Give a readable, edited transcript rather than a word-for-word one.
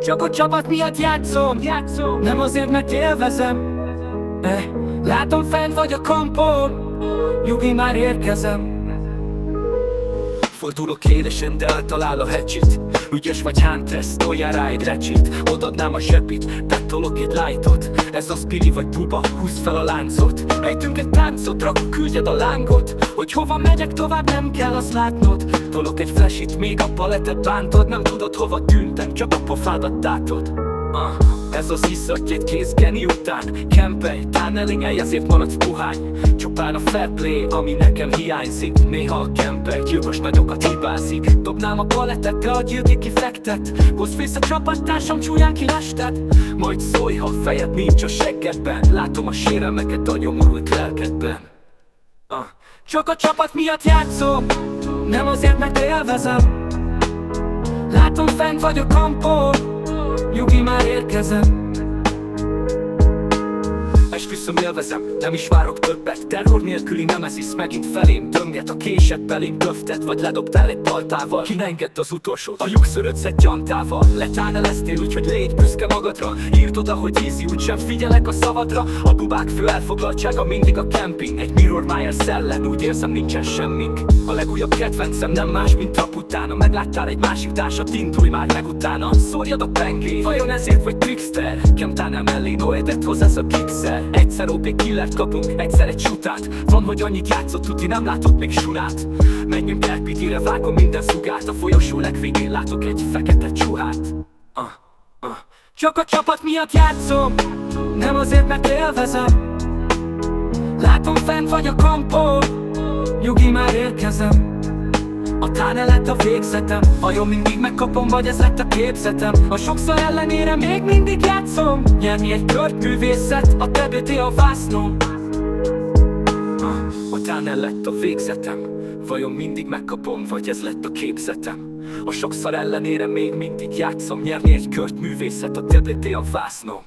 Csak a csapat miatt játszom, nem azért, mert élvezem. Látom, fent vagy a kampon, nyugi, már érkezem. Fordulok élesen, de eltalál a hecsit. Ügyes vagy Huntress, toljál rá egy recsit. Odadnám a zsebit, tettolok egy lightot. Ez az Billy vagy Buba, húzd fel a láncot. Ejtünk egy táncot, rakok, küldjed a lángot. Hogy hova megyek tovább, nem kell azt látnod. Tolok egy flashit, még a paletet bántod. Nem tudod hova tűntem, csak a pofádat tátod. Ez az iszak egy kész Kenny után. Kempelj, tunnelingelj, ezért maradsz puhány. Csupán a fair play, ami nekem hiányzik. Néha a kempel gyilkos nagyokat hibázik. Dobnám a palettet, te a gyilki kifektet. Hozd vissza csapattársam, csúlyán kilested. Majd szólj, ha fejed nincs a seggedben. Látom a sérelmeket a nyomorult lelkedben. Csak a csapat miatt játszom, nem azért, mert élvezem. Látom, fent vagy a kampon, nyugi, már érkezem. Esküszöm, élvezem, nem is várok többet. Terror nélküli nemesis megint felém dönget. A késed belém köftet, vagy ledobtál egy paltával. Ki ne engedd az utolsót, a lyukszörödzett gyantával. Letáneleztél, úgyhogy légy büszke magadra. Írd oda, hogy easy, úgysem figyelek a szavadra. A bubák fő elfoglaltsága mindig a camping. Egy Mirror Myers ellen, úgy érzem, nincsen semmink. A legújabb kedvencem nem más, mint trap utána. Megláttál egy másik társat, indulj már meg utána. Szórjad a pengét, vajon ezért vagy trickster? Kemtánál mellé noedett, hozzász a kickszer. Egyszer OP killert kapunk, egyszer egy sutát. Van, hogy annyit játszott, tuti nem látott még sunát. Menjünk el, pitire vágom minden szugát. A folyosó legvégén látok egy fekete csuhát. Csak a csapat miatt játszom, nem azért, mert élvezem. Látom, fent vagy a kampon, nyugi, már érkezem. A táne lett a végzetem, vajon mindig megkapom, vagy ez lett a képzetem? A sokszor ellenére még mindig játszom. Nyerni egy kört művészet, a TBT a vásznom. A táne lett a végzetem, vajon mindig megkapom, vagy ez lett a képzetem? A sokszor ellenére még mindig játszom. Nyerni egy kört művészet, a TBT a vásznom.